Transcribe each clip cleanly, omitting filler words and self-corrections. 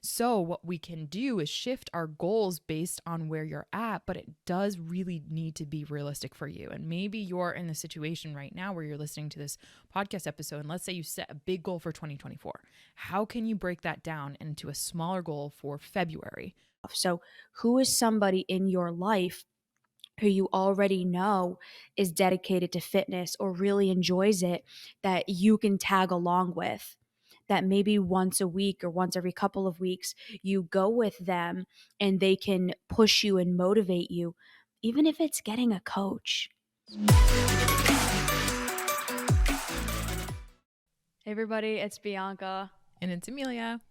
So what we can do is shift our goals based on where you're at, but it does really need to be realistic for you. And maybe you're in the situation right now where you're listening to this podcast episode, and let's say you set a big goal for 2024. How can you break that down into a smaller goal for February? So, who is somebody in your life who you already know is dedicated to fitness or really enjoys it that you can tag along with? That maybe once a week or once every couple of weeks, you go with them and they can push you and motivate you, even if it's getting a coach. Hey, everybody, it's Bianca. And it's Emilia.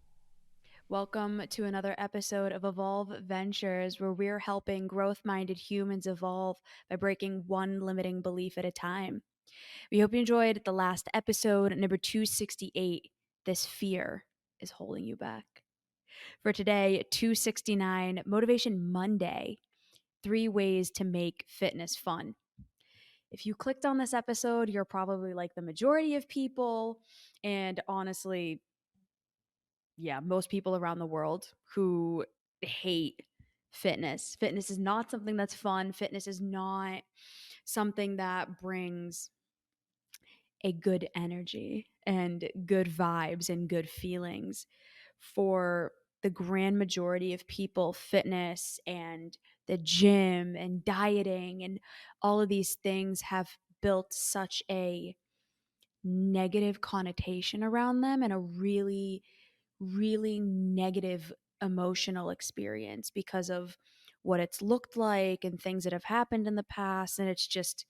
Welcome to another episode of Evolve Ventures, where we're helping growth-minded humans evolve by breaking one limiting belief at a time. We hope you enjoyed the last episode, number 268, This Fear is Holding You Back. For today, 269, Motivation Monday, 3 ways to make fitness fun. If you clicked on this episode, you're probably like the majority of people, and honestly, most people around the world who hate fitness. Fitness is not something that's fun. Fitness is not something that brings a good energy and good vibes and good feelings. For the grand majority of people, fitness and the gym and dieting and all of these things have built such a negative connotation around them and a really negative emotional experience because of what it's looked like and things that have happened in the past. And it's just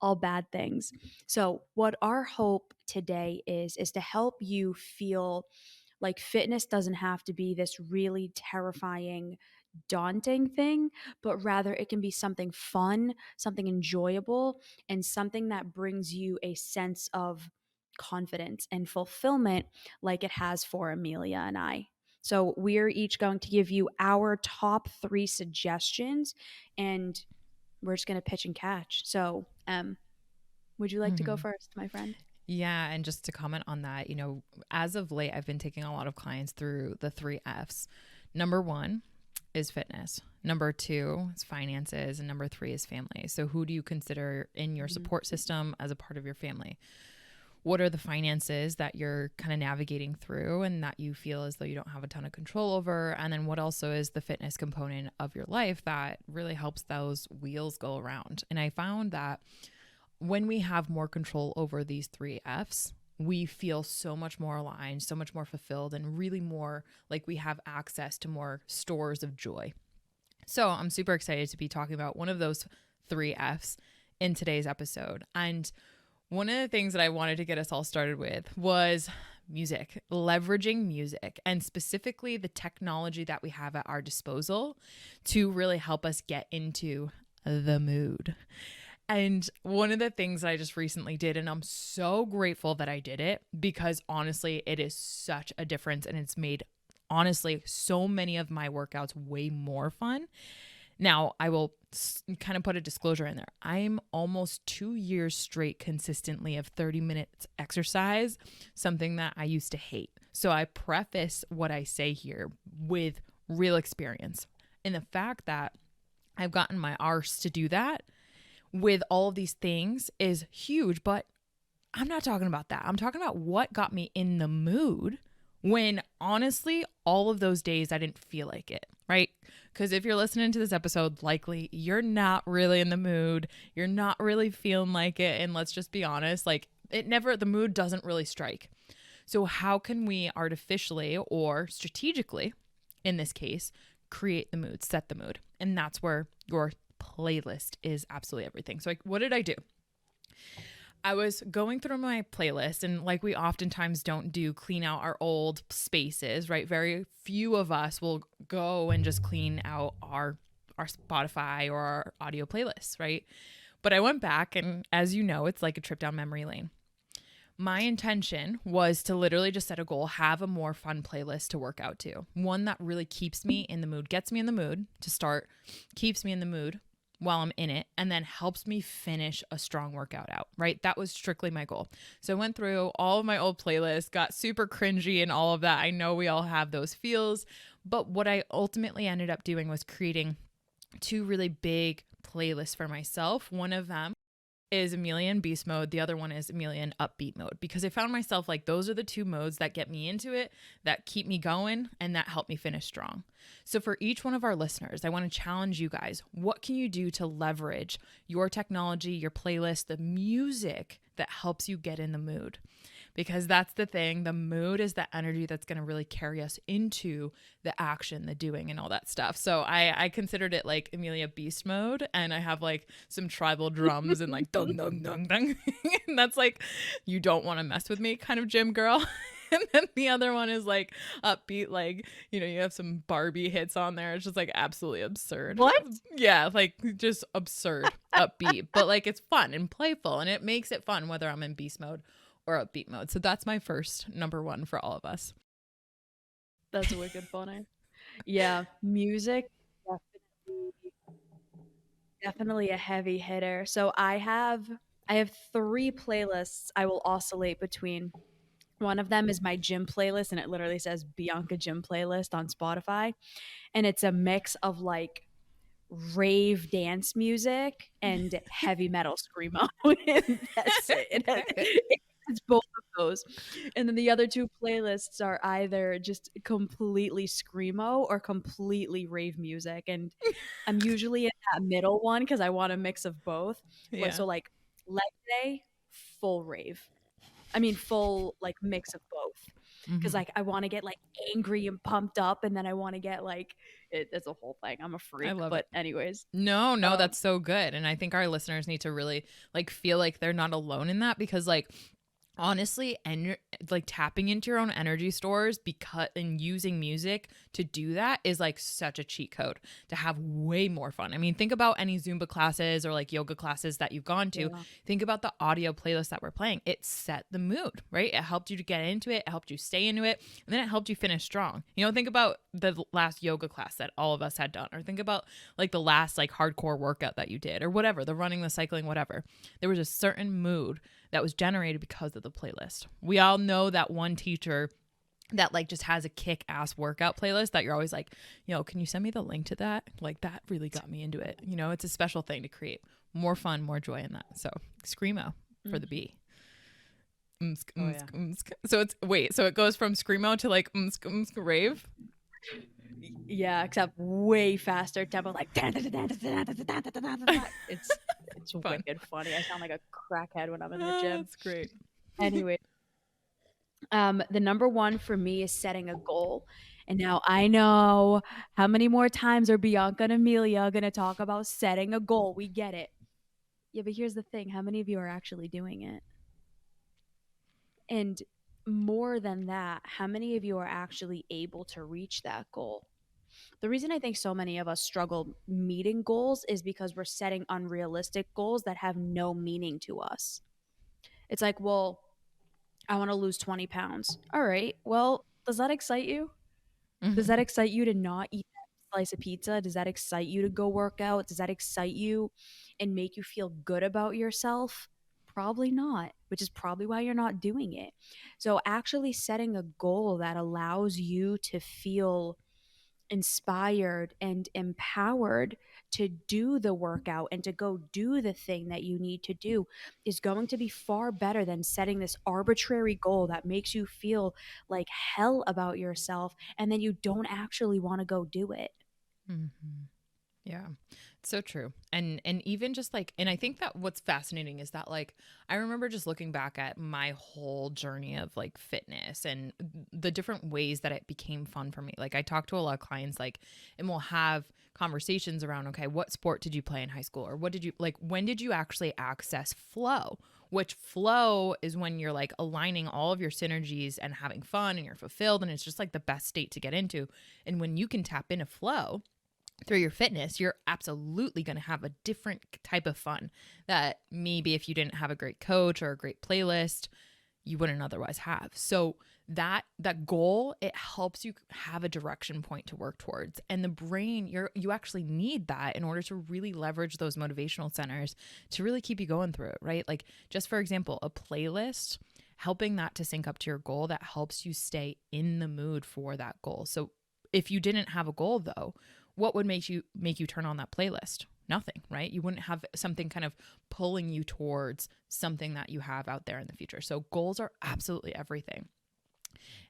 all bad things. So, what our hope today is to help you feel like fitness doesn't have to be this really terrifying, daunting thing, but rather it can be something fun, something enjoyable, and something that brings you a sense of confidence and fulfillment like it has for Emilia and I. So, we're each going to give you our top 3 suggestions, and we're just going to pitch and catch. So, would you like to go first, my friend? Yeah. And just to comment on that, as of late, I've been taking a lot of clients through the 3 F's. Number 1 is fitness. Number 2 is finances. And number 3 is family. So who do you consider in your support system as a part of your family? What are the finances that you're kind of navigating through and that you feel as though you don't have a ton of control over? And then what also is the fitness component of your life that really helps those wheels go around? And I found that when we have more control over these 3 F's, we feel so much more aligned, so much more fulfilled, and really more like we have access to more stores of joy. So I'm super excited to be talking about one of those 3 F's in today's episode. And one of the things that I wanted to get us all started with was music, leveraging music, and specifically the technology that we have at our disposal to really help us get into the mood. And one of the things that I just recently did, and I'm so grateful that I did it because honestly, it is such a difference and it's made honestly so many of my workouts way more fun. Now, I will kind of put a disclosure in there. I'm almost 2 years straight consistently of 30 minutes exercise, something that I used to hate. So I preface what I say here with real experience. And the fact that I've gotten my arse to do that with all of these things is huge, but I'm not talking about that. I'm talking about what got me in the mood when honestly, all of those days I didn't feel like it, right? Because if you're listening to this episode, likely you're not really in the mood. You're not really feeling like it. And let's just be honest, like the mood doesn't really strike. So how can we artificially or strategically, in this case, create the mood, set the mood? And that's where your playlist is absolutely everything. So what did I do? I was going through my playlist, and like we oftentimes don't do, clean out our old spaces, right? Very few of us will go and just clean out our Spotify or our audio playlists, right? But I went back, and as you know, it's like a trip down memory lane. My intention was to literally just set a goal, have a more fun playlist to work out to. One that really keeps me in the mood, gets me in the mood to start, keeps me in the mood while I'm in it, and then helps me finish a strong workout out, right? That was strictly my goal. So I went through all of my old playlists, got super cringy and all of that. I know we all have those feels, but what I ultimately ended up doing was creating two really big playlists for myself. One of them is Emilia in beast mode. The other one is Emilia in upbeat mode, because I found myself like those are the two modes that get me into it, that keep me going, and that help me finish strong. So for each one of our listeners, I want to challenge you guys. What can you do to leverage your technology, your playlist, the music that helps you get in the mood? Because that's the thing. The mood is the energy that's going to really carry us into the action, the doing, and all that stuff. So I considered it like Emilia beast mode, and I have like some tribal drums and like dung dung dung dung. And that's like, you don't want to mess with me kind of gym girl. And then the other one is like upbeat, like, you know, you have some Barbie hits on there. It's just like absolutely absurd. What? Yeah, like just absurd, upbeat, but like it's fun and playful, and it makes it fun whether I'm in beast mode or upbeat mode. So that's my first number one for all of us. That's wicked funny. Yeah, music definitely definitely a heavy hitter. So I have 3 playlists I will oscillate between. One of them is my gym playlist, and it literally says Bianca gym playlist on Spotify, and it's a mix of like rave dance music and heavy metal screamo. And that's it. It's both of those. And then the other 2 playlists are either just completely screamo or completely rave music. And I'm usually in that middle one because I want a mix of both. Yeah. So like leg day, full rave. I mean, full like mix of both. Because Mm-hmm. like I want to get like angry and pumped up, and then I want to get like it's a whole thing. I'm a I freak, love but it. anyways, No, um, that's so good. And I think our listeners need to really like feel like they're not alone in that, because like honestly, and like tapping into your own energy stores because and using music to do that is like such a cheat code to have way more fun. I mean, think about any Zumba classes or like yoga classes that you've gone to. yeah, Think about the audio playlist that we're playing. It set the mood, right? It helped you to get into it, it helped you stay into it, and then it helped you finish strong. You know, think about the last yoga class that all of us had done, or think about like the last like hardcore workout that you did, or whatever, the running, the cycling, whatever. There was a certain mood that was generated because of the playlist. We all know that one teacher that like just has a kick ass workout playlist that you're always like, can you send me the link to that? Like that really got me into it. You know, it's a special thing to create more fun, more joy in that. So screamo for the mhm. B. Oh yeah, So so it goes from screamo to like rave. yeah, except way faster tempo, like it's Fun. wicked funny. I sound like a crackhead when I'm in the Oh, gym. that's great. Anyway, the number one for me is setting a goal. And now I know how many more times are Bianca and Emilia going to talk about setting a goal. We get it. Yeah, but here's the thing. How many of you are actually doing it? And more than that, how many of you are actually able to reach that goal? The reason I think so many of us struggle meeting goals is because we're setting unrealistic goals that have no meaning to us. It's like, well, I want to lose 20 pounds. All right. Well, does that excite you? Does that excite you to not eat that slice of pizza? Does that excite you to go work out? Does that excite you and make you feel good about yourself? Probably not, which is probably why you're not doing it. So, actually setting a goal that allows you to feel inspired and empowered to do the workout and to go do the thing that you need to do is going to be far better than setting this arbitrary goal that makes you feel like hell about yourself and then you don't actually want to go do it. Mm-hmm. Yeah. So true. And even just like, and I think that what's fascinating is that like I remember just looking back at my whole journey of like fitness and the different ways that it became fun for me. Like I talk to a lot of clients like and we'll have conversations around, okay, what sport did you play in high school, or what did you like, when did you actually access flow? Which flow is when you're like aligning all of your synergies and having fun and you're fulfilled, and it's just like the best state to get into. And when you can tap into flow through your fitness, you're absolutely going to have a different type of fun that maybe if you didn't have a great coach or a great playlist, you wouldn't otherwise have. So that goal, it helps you have a direction point to work towards. And the brain, you actually need that in order to really leverage those motivational centers to really keep you going through it, right? Like, just for example, a playlist, helping that to sync up to your goal, that helps you stay in the mood for that goal. So if you didn't have a goal though, what would make you turn on that playlist? Nothing, right? You wouldn't have something kind of pulling you towards something that you have out there in the future. So goals are absolutely everything.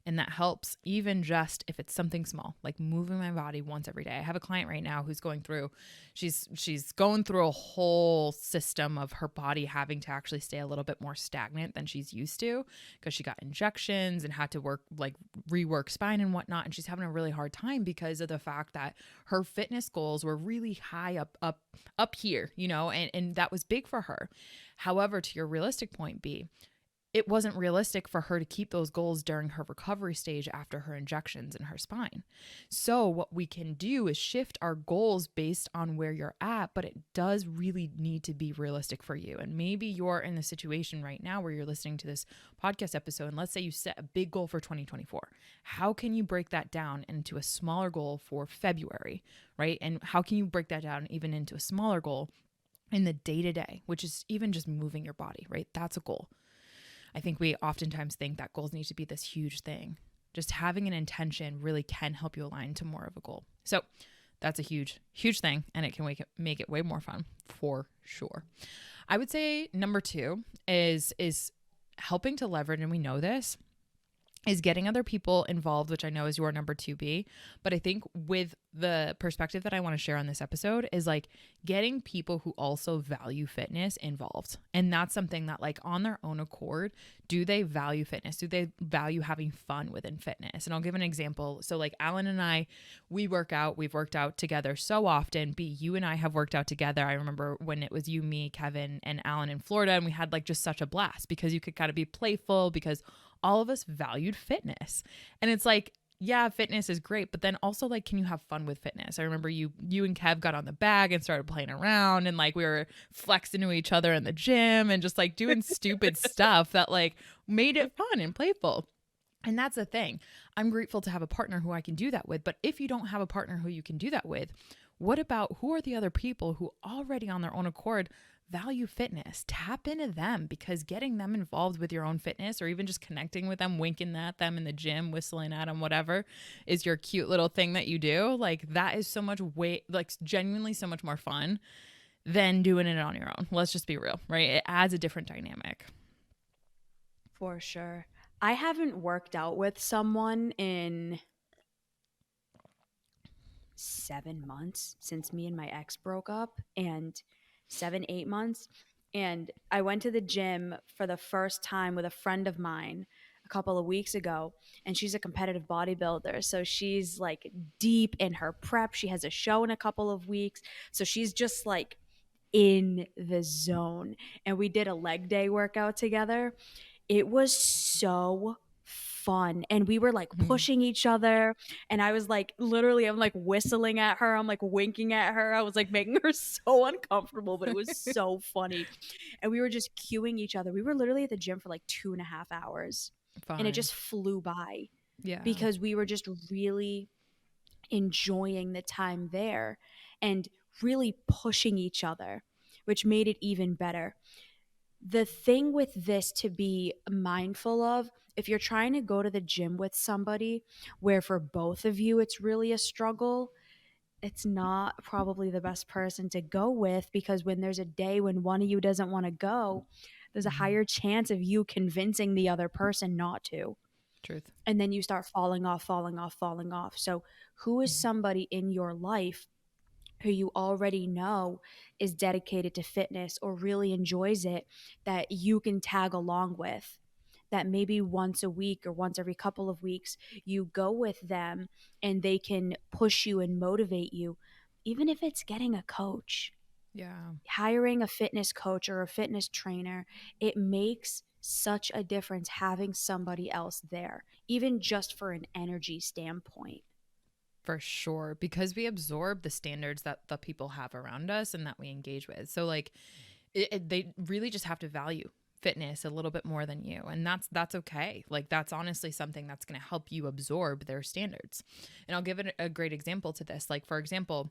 And that helps, even just if it's something small, like moving my body once every day. I have a client right now who's going through, she's going through a whole system of her body having to actually stay a little bit more stagnant than she's used to, because she got injections and had to rework spine and whatnot. And she's having a really hard time because of the fact that her fitness goals were really high up here, and that was big for her. However, to your realistic point, B, it wasn't realistic for her to keep those goals during her recovery stage after her injections in her spine. So what we can do is shift our goals based on where you're at, but it does really need to be realistic for you. And maybe you're in the situation right now where you're listening to this podcast episode, and let's say you set a big goal for 2024. How can you break that down into a smaller goal for February, right? And how can you break that down even into a smaller goal in the day-to-day, which is even just moving your body, right? That's a goal. I think we oftentimes think that goals need to be this huge thing. Just having an intention really can help you align to more of a goal. So that's a huge, huge thing, and it can make it way more fun for sure. I would say number 2 is helping to leverage, and we know this, is getting other people involved, which I know is your number 2B. But I think with the perspective that I want to share on this episode is like getting people who also value fitness involved. And that's something that, like, on their own accord, do they value fitness? Do they value having fun within fitness? And I'll give an example. So like Alan and I, we've worked out together so often. B, you and I have worked out together. I remember when it was you, me, Kevin, and Alan in Florida, and we had like just such a blast because you could kind of be playful, because all of us valued fitness. And it's like, yeah, fitness is great, but then also, like, can you have fun with fitness? I remember you and Kev got on the bag and started playing around, and like we were flexing to each other in the gym and just like doing stupid stuff that like made it fun and playful. And that's the thing. I'm grateful to have a partner who I can do that with. But if you don't have a partner who you can do that with, what about who are the other people who already on their own accord value fitness? Tap into them, because getting them involved with your own fitness, or even just connecting with them, winking at them in the gym, whistling at them, whatever is your cute little thing that you do, like that is so much genuinely so much more fun than doing it on your own. Let's just be real, right? It adds a different dynamic. For sure. I haven't worked out with someone in 7 months since me and my ex broke up, and 7, 8 months. And I went to the gym for the first time with a friend of mine a couple of weeks ago, and she's a competitive bodybuilder. So she's like deep in her prep. She has a show in a couple of weeks. So she's just like in the zone. And we did a leg day workout together. It was so fun, and we were like pushing each other, and I was like, literally, I'm like whistling at her, I'm like winking at her, I was like making her so uncomfortable, but it was so funny. And we were just cueing each other. We were literally at the gym for like 2.5 hours. Fun. And it just flew by. Yeah. Because we were just really enjoying the time there and really pushing each other, which made it even better. The thing with this to be mindful of, if you're trying to go to the gym with somebody where for both of you it's really a struggle, it's not probably the best person to go with, because when there's a day when one of you doesn't want to go, there's a higher chance of you convincing the other person not to. Truth. And then you start falling off, falling off, falling off. So who is somebody in your life who you already know is dedicated to fitness or really enjoys it, that you can tag along with? That maybe once a week or once every couple of weeks, you go with them and they can push you and motivate you, even if it's getting a coach. Yeah. Hiring a fitness coach or a fitness trainer, it makes such a difference having somebody else there, even just for an energy standpoint. For sure, because we absorb the standards that the people have around us and that we engage with. So like they really just have to value fitness a little bit more than you, and that's okay. Like, that's honestly something that's going to help you absorb their standards. And I'll give it a great example to this. Like, for example,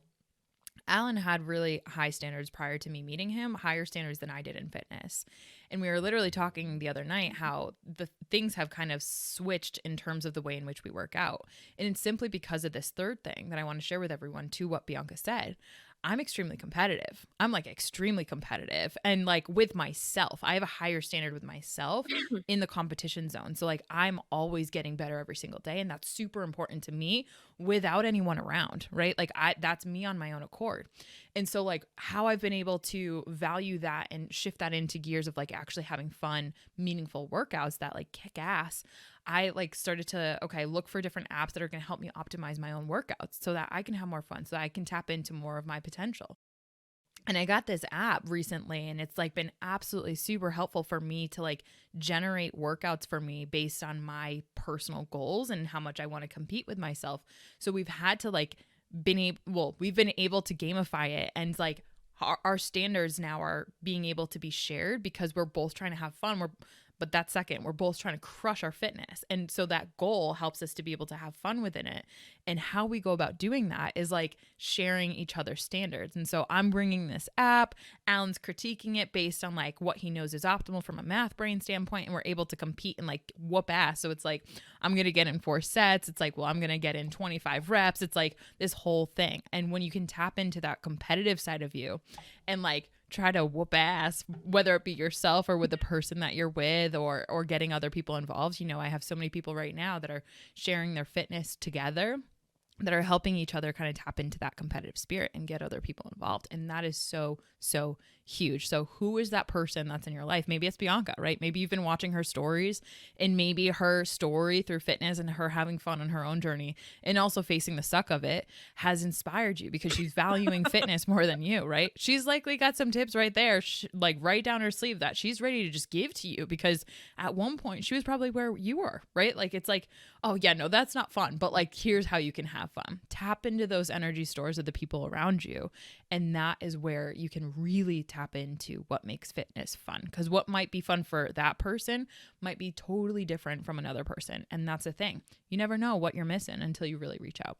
Alan had really high standards prior to me meeting him, higher standards than I did in fitness. And we were literally talking the other night how the things have kind of switched in terms of the way in which we work out. And it's simply because of this third thing that I want to share with everyone, to what Bianca said. I'm extremely competitive. I'm like extremely competitive, and like with myself. I have a higher standard with myself in the competition zone. So like I'm always getting better every single day, and that's super important to me without anyone around, right? Like that's me on my own accord. And so like how I've been able to value that and shift that into gears of like actually having fun, meaningful workouts that like kick ass. I like started to, okay, look for different apps that are going to help me optimize my own workouts so that I can have more fun, so that I can tap into more of my potential. And I got this app recently, and it's like been absolutely super helpful for me to like generate workouts for me based on my personal goals and how much I want to compete with myself. So we've had to like we've been able to gamify it, and like our standards now are being able to be shared because we're both trying to have fun. But that second, we're both trying to crush our fitness. And so that goal helps us to be able to have fun within it. And how we go about doing that is like sharing each other's standards. And so I'm bringing this app, Alan's critiquing it based on like what he knows is optimal from a math brain standpoint. And we're able to compete and like whoop ass. So it's like, I'm going to get in 4 sets. It's like, well, I'm going to get in 25 reps. It's like this whole thing. And when you can tap into that competitive side of you and like try to whoop ass, whether it be yourself or with the person that you're with, or getting other people involved. You know, I have so many people right now that are sharing their fitness together, that are helping each other kind of tap into that competitive spirit and get other people involved. And that is so, so huge. So who is that person that's in your life? Maybe it's Bianca, right? Maybe you've been watching her stories, and maybe her story through fitness and her having fun on her own journey and also facing the suck of it has inspired you because she's valuing fitness more than you, right? She's likely got some tips right there, like right down her sleeve, that she's ready to just give to you, because at one point she was probably where you were, right? Like, it's like, oh yeah, no, that's not fun, but like, here's how you can have fun. Tap into those energy stores of the people around you. And that is where you can really tap into what makes fitness fun. Because what might be fun for that person might be totally different from another person. And that's the thing. You never know what you're missing until you really reach out.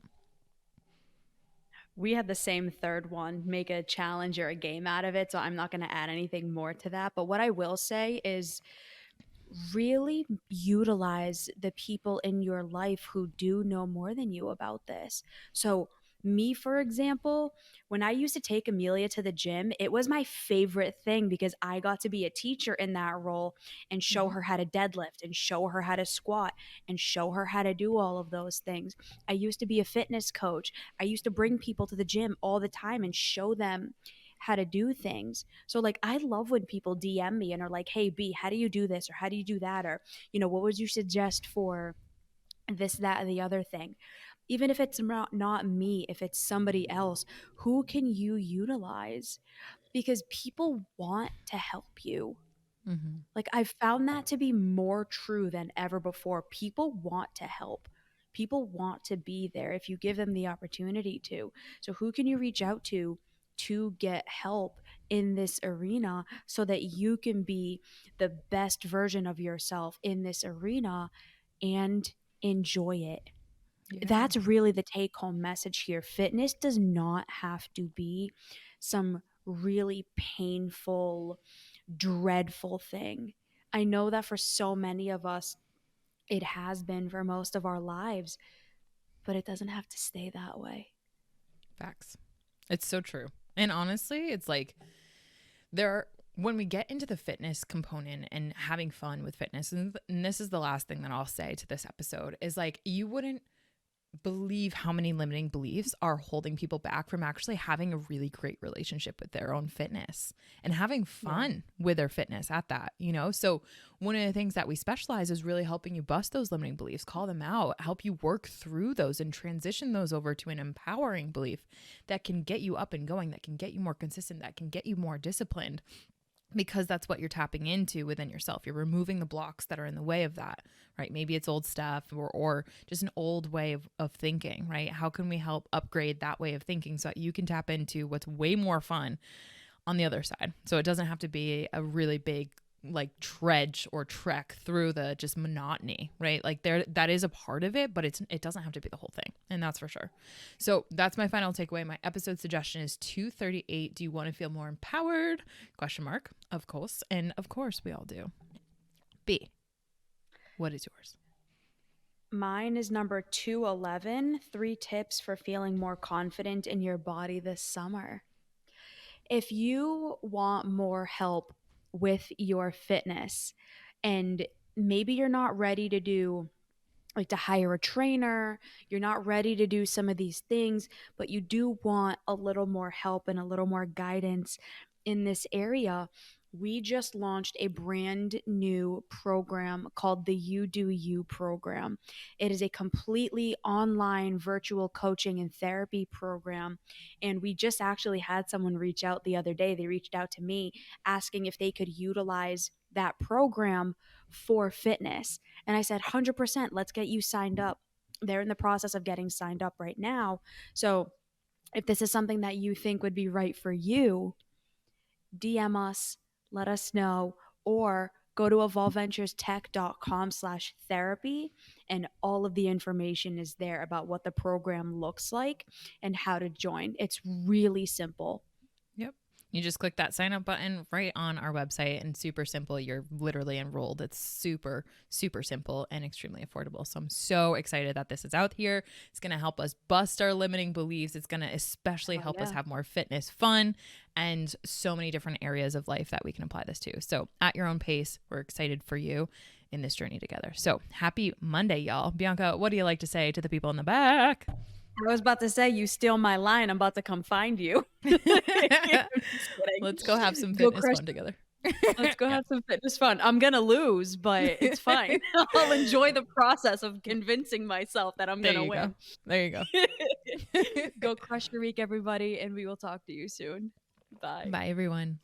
We had the same third one, make a challenge or a game out of it. So I'm not going to add anything more to that. But what I will say is really utilize the people in your life who do know more than you about this. So, me, for example, when I used to take Emilia to the gym, it was my favorite thing because I got to be a teacher in that role and show Mm-hmm. her how to deadlift and show her how to squat and show her how to do all of those things. I used to be a fitness coach. I used to bring people to the gym all the time and show them how to do things. So like I love when people DM me and are like, "Hey B, how do you do this or how do you do that or what would you suggest for this that and the other thing?" Even if it's not me, if it's somebody else, who can you utilize? Because people want to help you. Mm-hmm. Like I've found that to be more true than ever before. People want to help. People want to be there if you give them the opportunity to. So who can you reach out to get help in this arena so that you can be the best version of yourself in this arena and enjoy it? Yeah. That's really the take home message here. Fitness does not have to be some really painful, dreadful thing. I know that for so many of us, it has been for most of our lives, but it doesn't have to stay that way. Facts. It's so true. And honestly, it's like when we get into the fitness component and having fun with fitness, and this is the last thing that I'll say to this episode, is like, you wouldn't believe how many limiting beliefs are holding people back from actually having a really great relationship with their own fitness and having fun with their fitness at that, So one of the things that we specialize is really helping you bust those limiting beliefs, call them out, help you work through those and transition those over to an empowering belief that can get you up and going, that can get you more consistent, that can get you more disciplined, because that's what you're tapping into within yourself. You're removing the blocks that are in the way of that, right? Maybe it's old stuff or just an old way of thinking, right? How can we help upgrade that way of thinking so that you can tap into what's way more fun on the other side? So it doesn't have to be a really big like trudge or trek through the just monotony, right? Like that is a part of it, but it doesn't have to be the whole thing. And that's for sure. So that's my final takeaway. My episode suggestion is 238. Do you want to feel more empowered? Question mark. Of course. And of course we all do. B, what is yours? Mine is number 211, 3 tips for feeling more confident in your body this summer. If you want more help with your fitness and maybe you're not ready to do like to hire a trainer, you're not ready to do some of these things, but you do want a little more help and a little more guidance in this area, we just launched a brand new program called the You Do You program. It is a completely online virtual coaching and therapy program. And we just actually had someone reach out the other day. They reached out to me asking if they could utilize that program for fitness. And I said, 100%, let's get you signed up. They're in the process of getting signed up right now. So if this is something that you think would be right for you, DM us, let us know, or go to evolveventurestech.com/therapy, and all of the information is there about what the program looks like and how to join. It's really simple. Yep. You just click that sign up button right on our website, and super simple. You're literally enrolled. It's super, super simple and extremely affordable. So I'm so excited that this is out here. It's going to help us bust our limiting beliefs. It's going to especially help us have more fitness fun and so many different areas of life that we can apply this to. So at your own pace, we're excited for you in this journey together. So happy Monday, y'all. Bianca, what do you like to say to the people in the back? I was about to say, you steal my line. I'm about to come find you. Let's go have some fitness fun together. Let's go have some fitness fun. I'm going to lose, but it's fine. I'll enjoy the process of convincing myself that I'm going to win. There you go. Go crush your week, everybody, and we will talk to you soon. Bye. Bye, everyone.